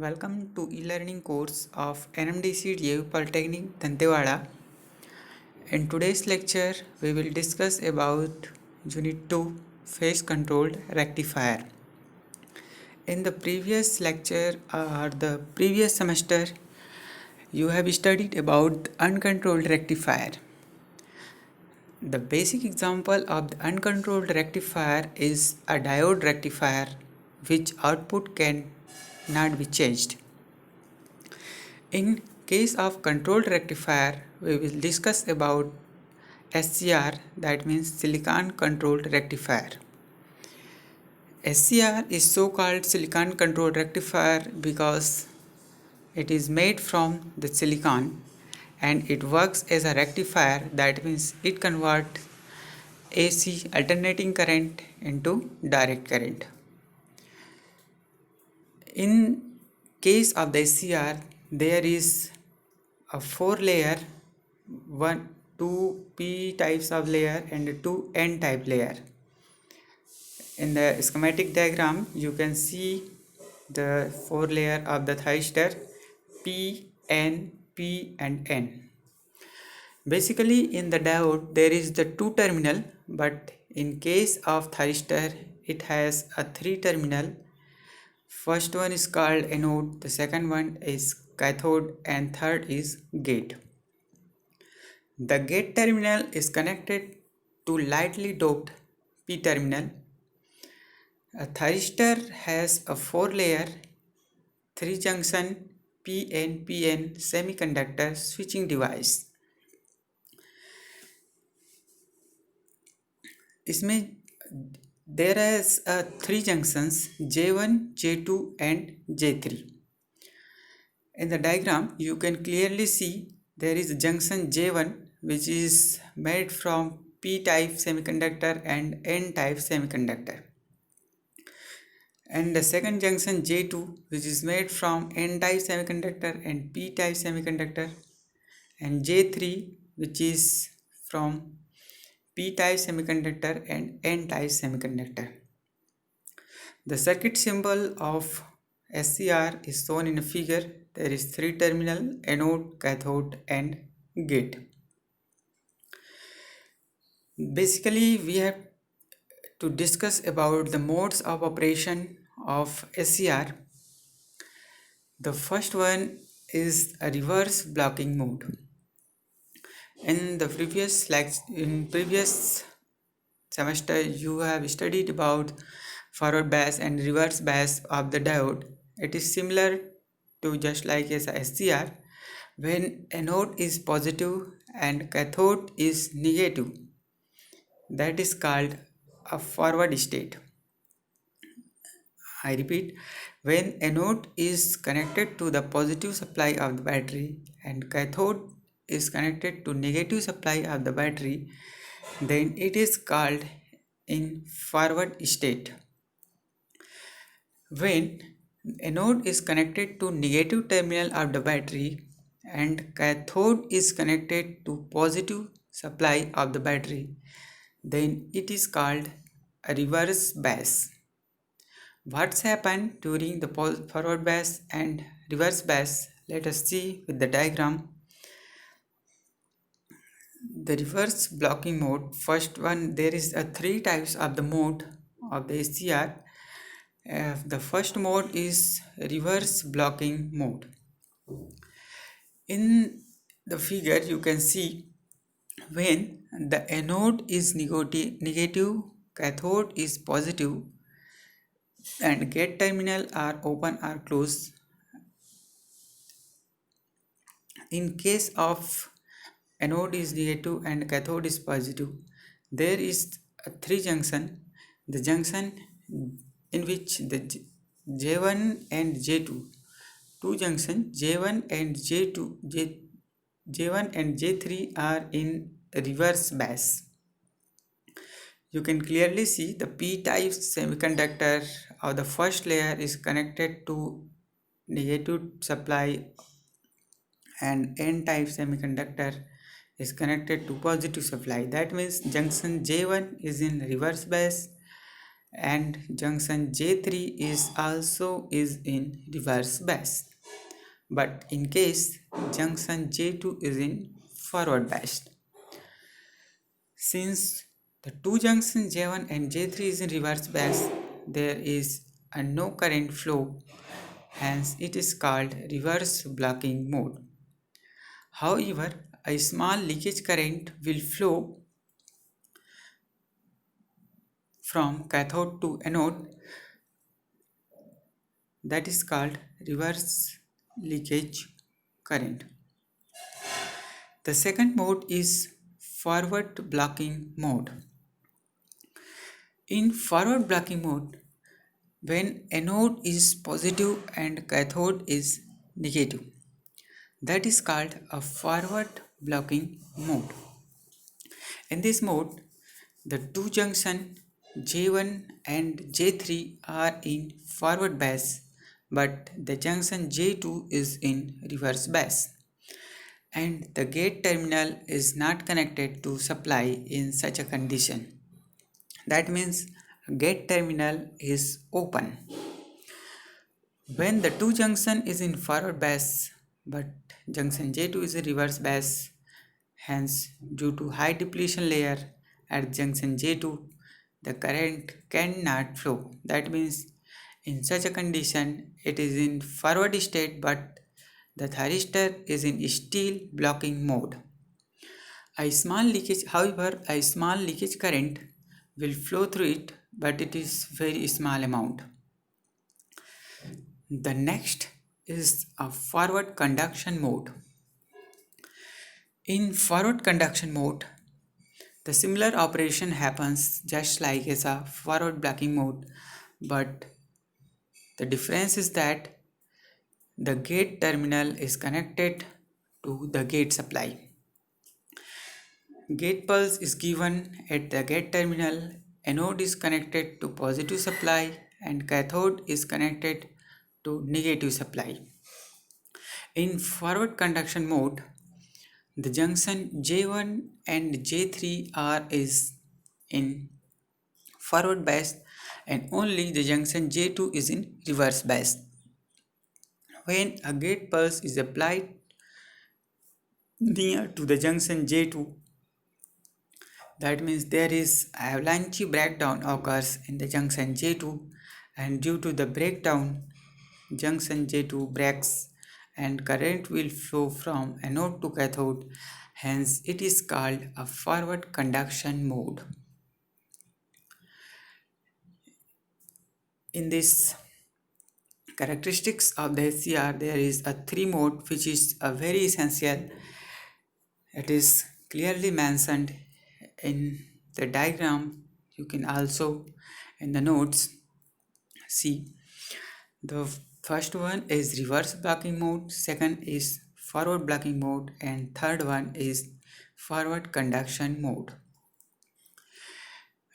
Welcome to e-learning course of NMDC DAV Polytechnic Dantewada. In today's lecture, we will discuss about Unit 2 Phase Controlled Rectifier. In the previous lecture or the previous semester, you have studied about uncontrolled rectifier. The basic example of the uncontrolled rectifier is a diode rectifier which output can not be changed. In case of controlled rectifier, we will discuss about SCR, that means silicon controlled rectifier. SCR is so called silicon controlled rectifier because it is made from the silicon and it works as a rectifier, that means it converts AC alternating current into direct current. In case of the SCR, there is a 4-layer, two P types of layer and two N type layer. In the schematic diagram, you can see the 4-layer of the thyristor P, N, P and N. Basically, in the diode, there is the 2 terminal, but in case of thyristor, it has a 3 terminal. First one is called anode, the second one is cathode and third is gate. The gate terminal is connected to lightly doped P terminal. A thyristor has a 4-layer, 3-junction PN-PN semiconductor switching device. इसमें there is 3 junctions J1, J2 and J3. In the diagram, you can clearly see there is junction J1 which is made from P-type semiconductor and N-type semiconductor. And the second junction J2 which is made from N-type semiconductor and P-type semiconductor, and J3 which is from P-type semiconductor and N-type semiconductor. The circuit symbol of SCR is shown in a figure. There is 3 terminal, anode, cathode and gate. Basically, we have to discuss about the modes of operation of SCR. The first one is a reverse blocking mode. In the previous semester, you have studied about forward bias and reverse bias of the diode. It is similar to just like as a SCR. When anode is positive and cathode is negative, that is called a forward state. I repeat, when anode is connected to the positive supply of the battery and cathode is connected to negative supply of the battery, then it is called in forward state. When anode is connected to negative terminal of the battery and cathode is connected to positive supply of the battery, then it is called a reverse bias. What's happened during the forward bias and reverse bias? Let us see with the diagram. The reverse blocking mode, first one, there is a 3 types of the mode of the SCR. The first mode is reverse blocking mode. In the figure, you can see when the anode is negative, cathode is positive, and gate terminal are open or closed. In case of anode is negative and cathode is positive, there is a 3 junction. The junction in which the J1 and J2, 2 junction J1 and J2, J1 and J3 are in reverse bias. You can clearly see the P-type semiconductor of the first layer is connected to negative supply and N-type semiconductor is connected to positive supply. That means junction J1 is in reverse bias and junction J3 is also is in reverse bias. But in case junction J2 is in forward bias. Since the two junctions J1 and J3 is in reverse bias, there is a no current flow, hence it is called reverse blocking mode. However, a small leakage current will flow from cathode to anode, that is called reverse leakage current. The second mode is forward blocking mode. In forward blocking mode, when anode is positive and cathode is negative, that is called a forward blocking mode. In this mode, the two junction J1 and J3 are in forward bias, but the junction J2 is in reverse bias, and the gate terminal is not connected to supply in such a condition. That means gate terminal is open. When the two junction is in forward bias but junction J2 is a reverse bias, hence due to high depletion layer at junction J2, the current cannot flow. That means in such a condition it is in forward state but the thyristor is in still blocking mode. A small leakage current will flow through it, but it is very small amount. The next is a forward conduction mode. In forward conduction mode, the similar operation happens just like as a forward blocking mode, but the difference is that the gate terminal is connected to the gate supply. Gate pulse is given at the gate terminal, anode is connected to positive supply and cathode is connected to negative supply. In forward conduction mode, the junction J1 and J3 are is in forward bias and only the junction J2 is in reverse bias. When a gate pulse is applied near to the junction J2, that means there is avalanche breakdown occurs in the junction J2, and due to the breakdown, junction J2 breaks and current will flow from anode to cathode, hence it is called a forward conduction mode. In this characteristics of the HCR, there is a three mode which is a very essential. It is clearly mentioned in the diagram. You can also in the notes see. The first one is reverse blocking mode, second is forward blocking mode, and third one is forward conduction mode.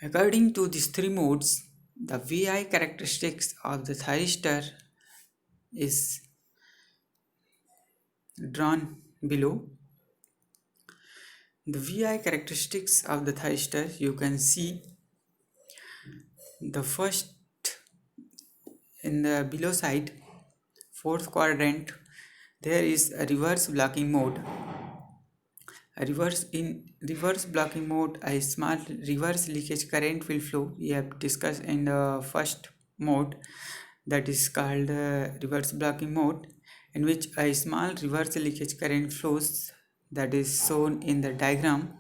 According to these three modes, the VI characteristics of the thyristor is drawn below. The VI characteristics of the thyristor, you can see the first in the below side, fourth quadrant, there is a reverse blocking mode. In reverse blocking mode, a small reverse leakage current will flow. We have discussed in the first mode, that is called reverse blocking mode, in which a small reverse leakage current flows, that is shown in the diagram.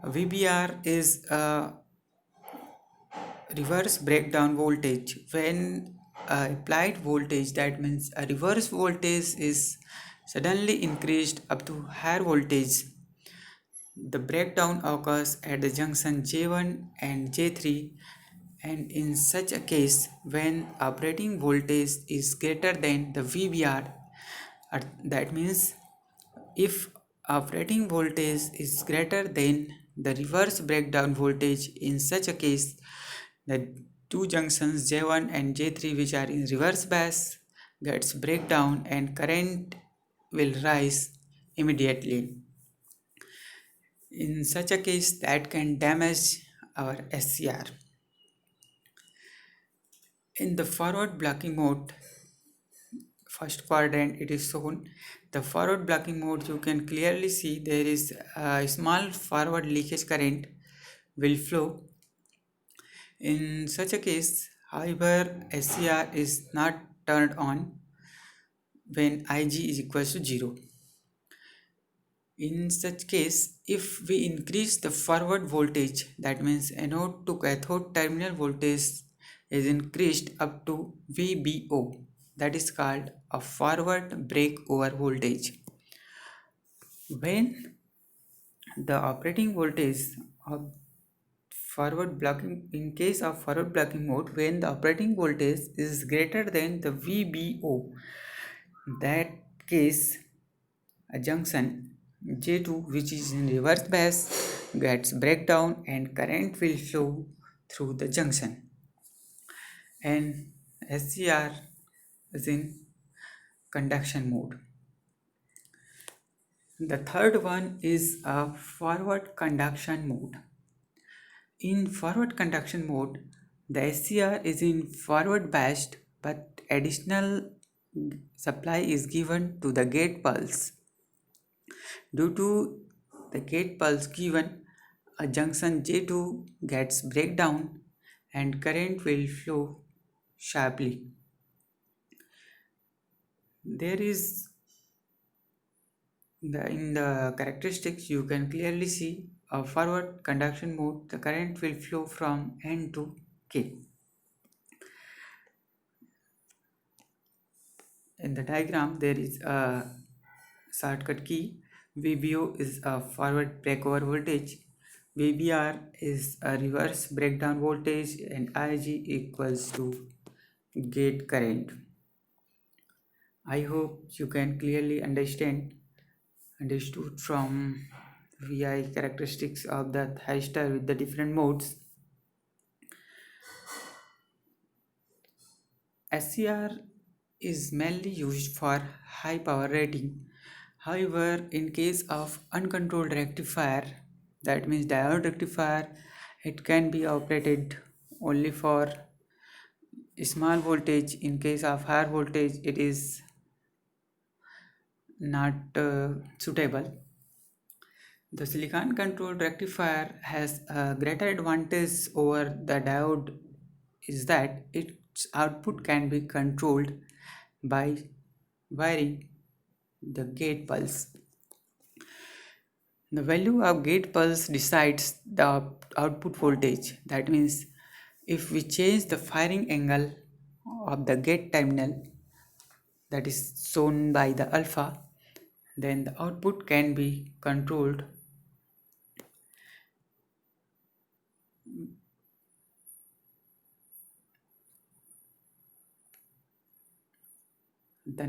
VBR is a reverse breakdown voltage. When applied voltage, that means a reverse voltage is suddenly increased up to higher voltage, the breakdown occurs at the junction J1 and J3, and in such a case, when operating voltage is greater than the VBR, that means if operating voltage is greater than the reverse breakdown voltage, in such a case, the two junctions J1 and J3 which are in reverse bias gets breakdown and current will rise immediately. In such a case, that can damage our SCR. In the forward blocking mode, first quadrant it is shown. The forward blocking mode, you can clearly see there is a small forward leakage current will flow. In such a case, however, SCR is not turned on when Ig is equals to 0. In such case, if we increase the forward voltage, that means anode to cathode terminal voltage is increased up to VBO, that is called a forward breakover voltage. When the operating voltage of forward blocking, in case of forward blocking mode, when the operating voltage is greater than the VBO, that case a junction J2, which is in reverse bias, gets breakdown and current will flow through the junction, and SCR is in conduction mode. The third one is a forward conduction mode. In forward conduction mode, the SCR is in forward biased, but additional supply is given to the gate pulse. Due to the gate pulse given, a junction J2 gets breakdown and current will flow sharply. There is in the characteristics you can clearly see a forward conduction mode, the current will flow from N to K. In the diagram there is a shortcut key. VBO is a forward breakover voltage, VBR is a reverse breakdown voltage, and Ig equals to gate current. I hope you can clearly understood from VI characteristics of the thyristor with the different modes. SCR is mainly used for high power rating. However, in case of uncontrolled rectifier, that means diode rectifier, it can be operated only for small voltage. In case of higher voltage, it is not suitable. The silicon controlled rectifier has a greater advantage over the diode is that its output can be controlled by wiring the gate pulse. The value of gate pulse decides the output voltage. That means if we change the firing angle of the gate terminal, that is shown by the alpha, then the output can be controlled. In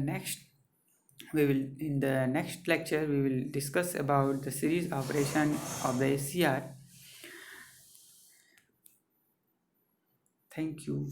the next lecture we will discuss about the series operation of the SCR. Thank you.